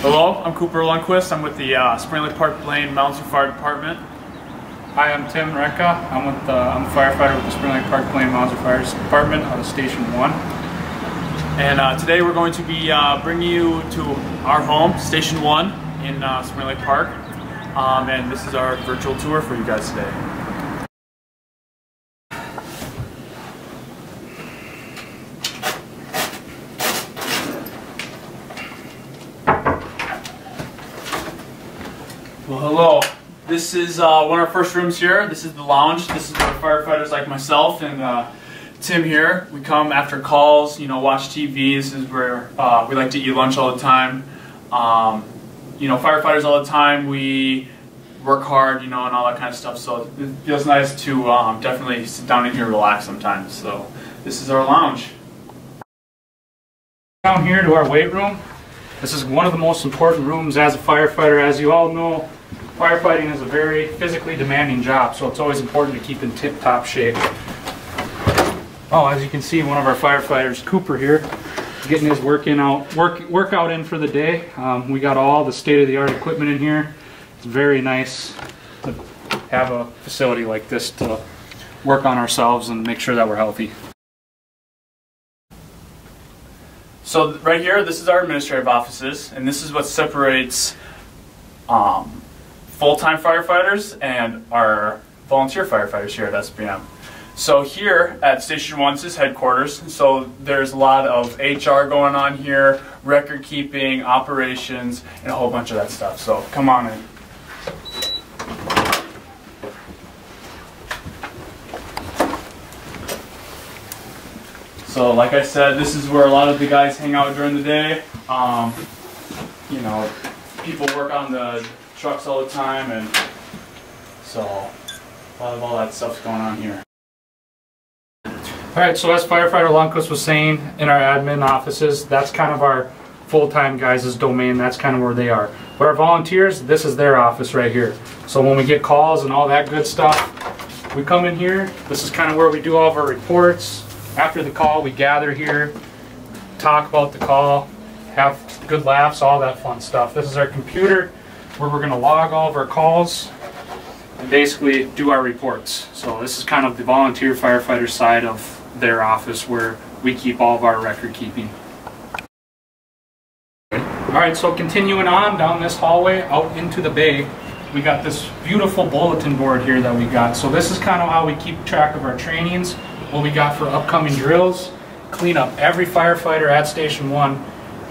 Hello, I'm Cooper Lundquist. I'm with the Spring Lake Park Blaine Mountain Fire Department. Hi, I'm Tim Renka. I'm a firefighter with the Spring Lake Park Blaine Mountain Fire Department out of Station 1. And today we're going to be bringing you to our home, Station 1 in Spring Lake Park. And this is our virtual tour for you guys today. Well, hello. This is one of our first rooms here. This is the lounge. This is where firefighters like myself and Tim here, we come after calls, you know, watch TV. This is where we like to eat lunch all the time. You know, firefighters all the time, we work hard, you know, and all that kind of stuff. So it feels nice to definitely sit down in here and relax sometimes. So this is our lounge. Down here to our weight room. This is one of the most important rooms as a firefighter. As you all know, firefighting is a very physically demanding job, so it's always important to keep in tip-top shape. Oh, as you can see, one of our firefighters, Cooper here, is getting his workout in for the day. We got all the state-of-the-art equipment in here. It's very nice to have a facility like this to work on ourselves and make sure that we're healthy. So right here, this is our administrative offices, and this is what separates full-time firefighters and our volunteer firefighters here at SBM. So here at Station 1, this is headquarters, so there's a lot of HR going on here, record keeping, operations, and a whole bunch of that stuff. So come on in. So like I said, this is where a lot of the guys hang out during the day. You know, people work on the trucks all the time, and so a lot of all that stuff's going on here. Alright, so as Firefighter Lundquist was saying, in our admin offices, that's kind of our full-time guys' domain. That's kind of where they are. But our volunteers, this is their office right here. So when we get calls and all that good stuff, we come in here. This is kind of where we do all of our reports. After the call, we gather here, talk about the call, have good laughs, all that fun stuff. This is our computer where we're going to log all of our calls and basically do our reports. So this is kind of the volunteer firefighter side of their office where we keep all of our record keeping. Alright, so continuing on down this hallway out into the bay, we got this beautiful bulletin board here that we got. So this is kind of how we keep track of our trainings, what we got for upcoming drills, cleanup. Every firefighter at Station 1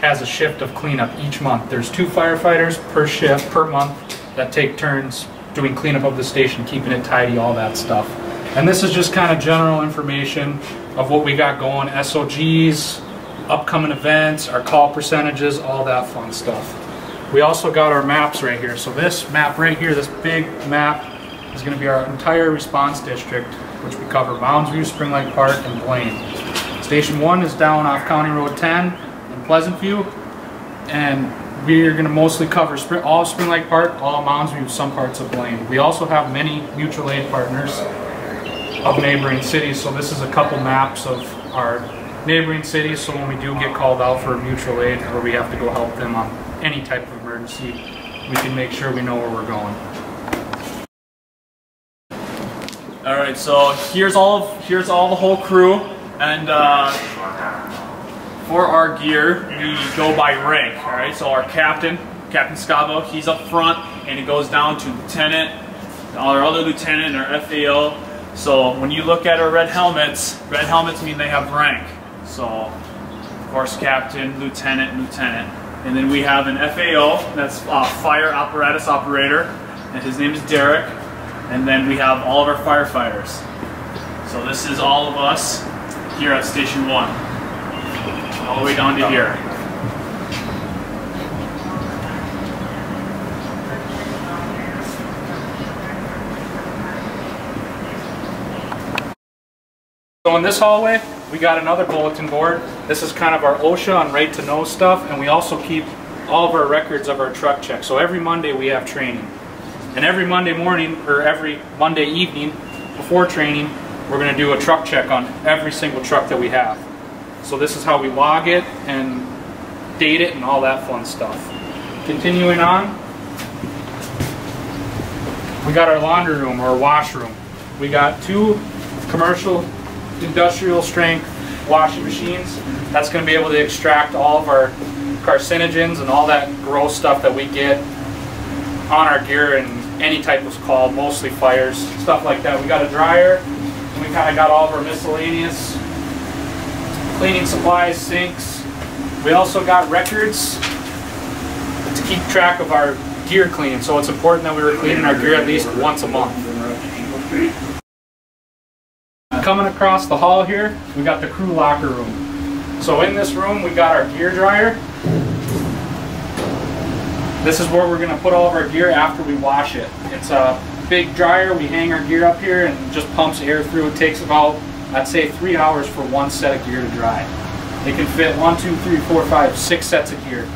has a shift of cleanup each month. There's 2 firefighters per shift per month that take turns doing cleanup of the station, keeping it tidy, all that stuff. And this is just kind of general information of what we got going, SOGs, upcoming events, our call percentages, all that fun stuff. We also got our maps right here. So this map right here, this big map, is going to be our entire response district, which we cover Mounds View, Spring Lake Park, and Blaine. Station 1 is down off County Road 10 in Pleasant View, and we are going to mostly cover all of Spring Lake Park, all of Mounds View, some parts of Blaine. We also have many mutual aid partners of neighboring cities, so this is a couple maps of our neighboring cities, so when we do get called out for mutual aid or we have to go help them on any type of emergency, we can make sure we know where we're going. Alright, so here's all the whole crew, and for our gear, we go by rank. Alright, so our Captain Scavo, he's up front, and it goes down to Lieutenant, our other Lieutenant, our FAO. So when you look at our red helmets mean they have rank. So, of course, Captain, Lieutenant, Lieutenant. And then we have an FAO, that's Fire Apparatus Operator, and his name is Derek. And then we have all of our firefighters. So this is all of us here at Station 1, all the way down to here. So in this hallway, we got another bulletin board. This is kind of our OSHA and right to know stuff, and we also keep all of our records of our truck checks. So every Monday we have training. And every Monday morning, or every Monday evening before training, we're going to do a truck check on every single truck that we have. So this is how we log it and date it and all that fun stuff. Continuing on, we got our laundry room or washroom. We got 2 commercial industrial strength washing machines. That's going to be able to extract all of our carcinogens and all that gross stuff that we get on our gear and any type of call, mostly fires, stuff like that. We got a dryer, and we kind of got all of our miscellaneous cleaning supplies, sinks. We also got records to keep track of our gear cleaning, so it's important that we were cleaning our gear at least once a month. Coming across the hall here, we got the crew locker room. So in this room, we got our gear dryer. This is where we're going to put all of our gear after we wash it. It's a big dryer. We hang our gear up here and it just pumps air through. It takes about, I'd say, 3 hours for one set of gear to dry. It can fit 1, 2, 3, 4, 5, 6 sets of gear.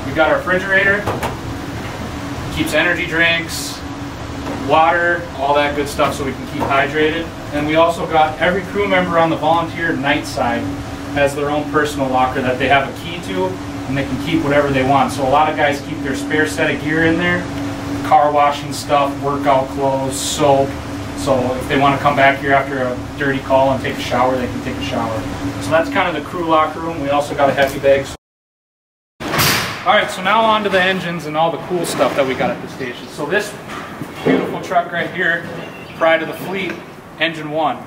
We got our refrigerator. Keeps energy drinks, water, all that good stuff so we can keep hydrated. And we also got every crew member on the volunteer night side has their own personal locker that they have a key to, and they can keep whatever they want. So a lot of guys keep their spare set of gear in there, car washing stuff, workout clothes, soap. So if they want to come back here after a dirty call and take a shower, they can take a shower. So that's kind of the crew locker room. We also got a heavy bag. Alright, so now on to the engines and all the cool stuff that we got at the station. So this beautiful truck right here, pride of the fleet, Engine 1.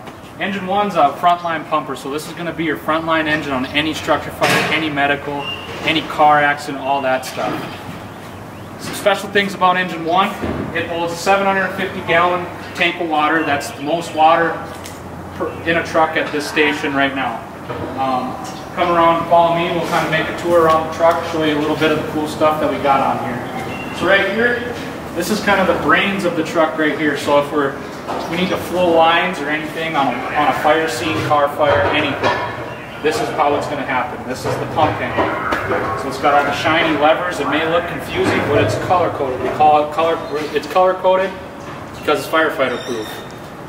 Engine 1's a frontline pumper, so this is going to be your frontline engine on any structure fire, any medical, any car accident, all that stuff. Some special things about Engine 1, it holds a 750-gallon tank of water. That's the most water in a truck at this station right now. Come around and follow me, we'll kind of make a tour around the truck, show you a little bit of the cool stuff that we got on here. So right here, this is kind of the brains of the truck right here. So if we need to flow lines or anything on a fire scene, car fire, anything, this is how it's going to happen. This is the pump handle. So it's got all the shiny levers. It may look confusing, but it's color coded. We call it it's color coded because it's firefighter proof.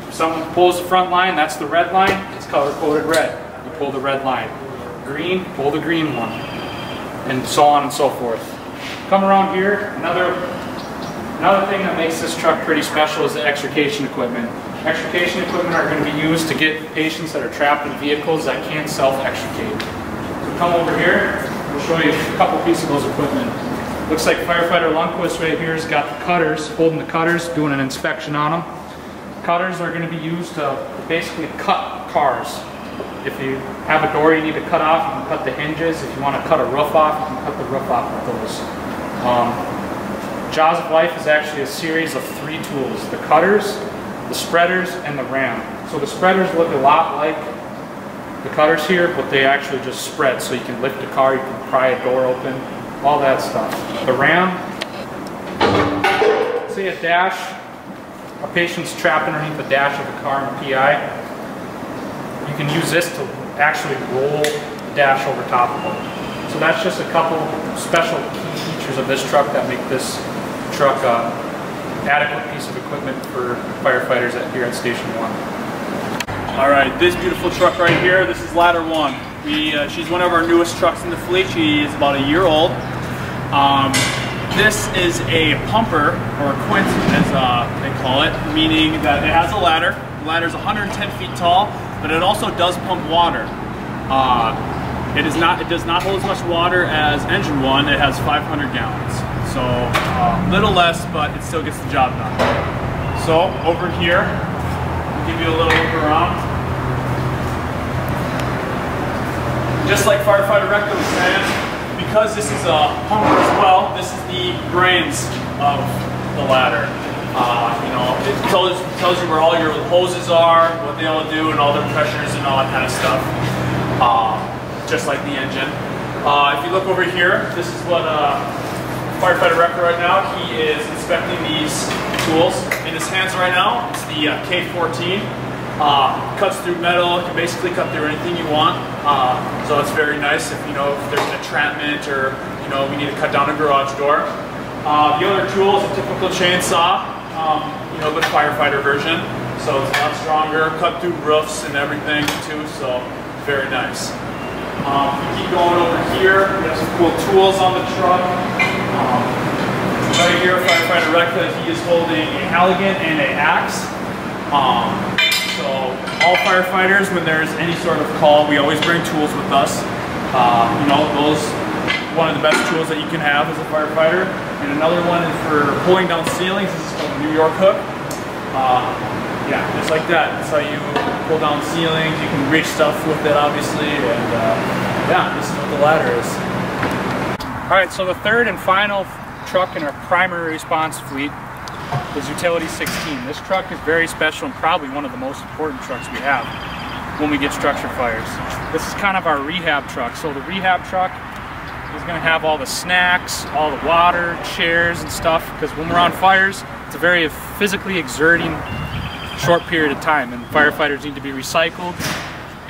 If someone pulls the front line, that's the red line, it's color coded red. You pull the red line. Green, pull the green one. And so on and so forth. Come around here, another thing that makes this truck pretty special is the extrication equipment. Extrication equipment are going to be used to get patients that are trapped in vehicles that can't self-extricate. So come over here, we'll show you a couple pieces of those equipment. Looks like Firefighter Lundquist right here has got the cutters, holding the cutters, doing an inspection on them. Cutters are going to be used to basically cut cars. If you have a door you need to cut off, you can cut the hinges. If you want to cut a roof off, you can cut the roof off with those. Jaws of Life is actually a series of 3 tools: the cutters, the spreaders, and the ram. So the spreaders look a lot like the cutters here, but they actually just spread. So you can lift a car, you can pry a door open, all that stuff. The ram, say a dash, a patient's trapped underneath the dash of a car in a PI. You can use this to actually roll the dash over top of them. So that's just a couple special key features of this truck that make this truck an adequate piece of equipment for firefighters here at Station 1. Alright, this beautiful truck right here, this is Ladder 1. She's one of our newest trucks in the fleet. She is about a year old. This is a pumper, or a quint as they call it, meaning that it has a ladder. The ladder is 110 feet tall, but it also does pump water. It does not hold as much water as Engine 1. It has 500 gallons. So a little less, but it still gets the job done. So over here, I'll give you a little look around. Just like Firefighter Rector was saying, because this is a pumper as well, this is the brains of the ladder. It tells you where all your hoses are, what they all do, and all their pressures and all that kind of stuff. Just like the engine. If you look over here, this is what Firefighter Rector right now. He is inspecting these tools in his hands right now. It's the K14. Cuts through metal. It can basically cut through anything you want. So it's very nice if if there's an entrapment or we need to cut down a garage door. The other tool is a typical chainsaw. The firefighter version. So it's a lot stronger, cut through roofs and everything too, so very nice. We keep going over here. We have some cool tools on the truck. Right here, Firefighter Rekla, he is holding a Halligan and an axe. So all firefighters, when there's any sort of call, we always bring tools with us. You know, those one of the best tools that you can have as a firefighter. And another one is for pulling down ceilings. This is called the New York hook. Yeah, just like that. That's how you pull down ceilings. You can reach stuff with it, obviously. And yeah, this is what the ladder is. All right, so the third and final truck in our primary response fleet is Utility 16. This truck is very special and probably one of the most important trucks we have when we get structure fires. This is kind of our rehab truck. So the rehab truck is going to have all the snacks, all the water, chairs and stuff, because when we're on fires, it's a very physically exerting short period of time, and firefighters need to be recycled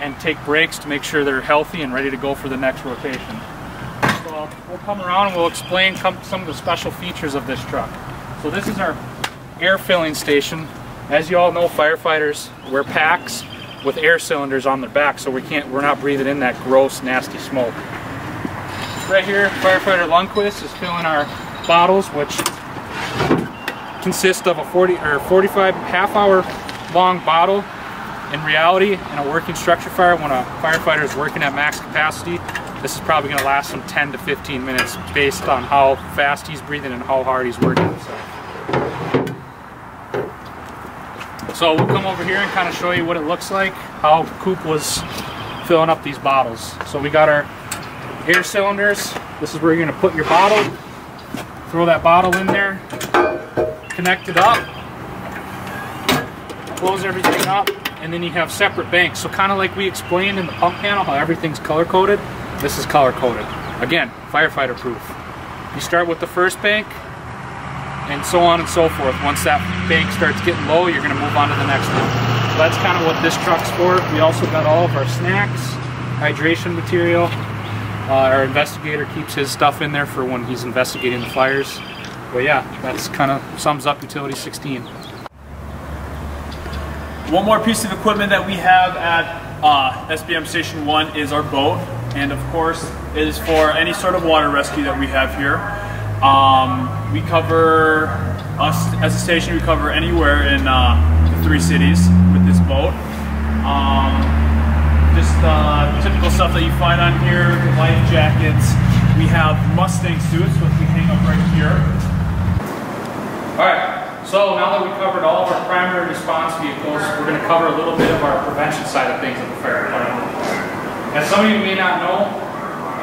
and take breaks to make sure they're healthy and ready to go for the next rotation. So we'll come around and we'll explain some of the special features of this truck. So this is our air filling station. As you all know, firefighters wear packs with air cylinders on their back, so we're not breathing in that gross, nasty smoke. Right here, Firefighter Lundquist is filling our bottles, which consist of a 45 half-hour long bottle. In reality, in a working structure fire, when a firefighter is working at max capacity, this is probably going to last them 10 to 15 minutes based on how fast he's breathing and how hard he's working. So we'll come over here and kind of show you what it looks like, how Coop was filling up these bottles. So we got our air cylinders. This is where you're going to put your bottle, throw that bottle in there, connect it up, close everything up, and then you have separate banks. So kind of like we explained in the pump panel how everything's color coded, this is color coded. Again, firefighter proof. You start with the first bank and so on and so forth. Once that bank starts getting low, you're going to move on to the next one. So that's kind of what this truck's for. We also got all of our snacks, hydration material. Our investigator keeps his stuff in there for when he's investigating the fires. But yeah, that's kind of sums up Utility 16. One more piece of equipment that we have at SBM Station 1 is our boat. And of course, it is for any sort of water rescue that we have here. We cover, us as a station, we cover anywhere in the 3 cities with this boat. Just typical stuff that you find on here, life jackets. We have Mustang suits, which we hang up right here. Alright, so now that we covered all of our primary response vehicles, we're going to cover a little bit of our prevention side of things at the fire department. As some of you may not know,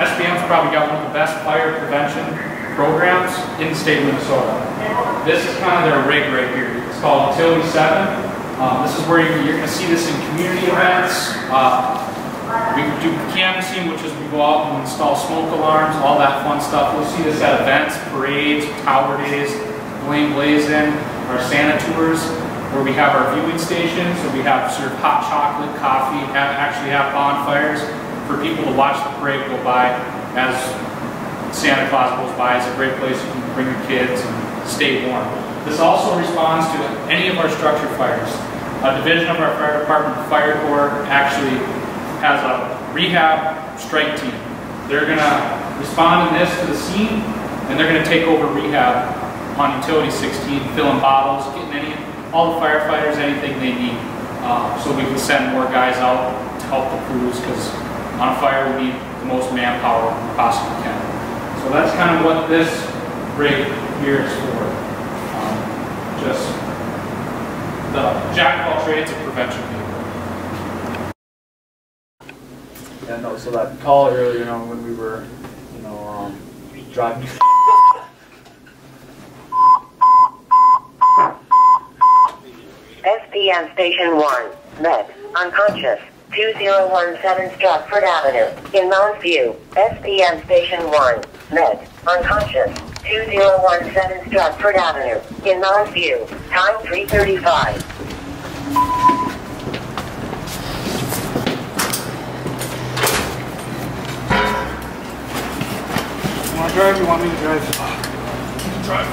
SBM's probably got one of the best fire prevention programs in the state of Minnesota. This is kind of their rig right here. It's called Utility 7. This is where you're going to see this in community events. We do canvassing, which is we go out and install smoke alarms, all that fun stuff. We'll see this at events, parades, Tower Days, Blazin', our Santa tours, where we have our viewing stations. So we have serve hot chocolate, coffee, actually have bonfires for people to watch the parade go by as Santa Claus goes by. It's a great place you can bring your kids and stay warm. This also responds to any of our structure fires. A division of our fire department, Fire Corps, actually has a rehab strike team. They're going to respond in this to the scene, and they're going to take over rehab on Utility 16, filling bottles, getting all the firefighters anything they need, so we can send more guys out to help the crews, because on a fire we need the most manpower we possibly can. So that's kind of what this rig here is for. Just the jack of all trades of prevention vehicle. Yeah, no, so that call earlier, when we were, driving. SBM Station 1, Med, unconscious, 2017 Stratford Avenue, in Mounds View. SBM Station 1, Med, unconscious, 2017 Stratford Avenue, in Mounds View. Time 3:35. You want to drive or you want me to drive? Drive.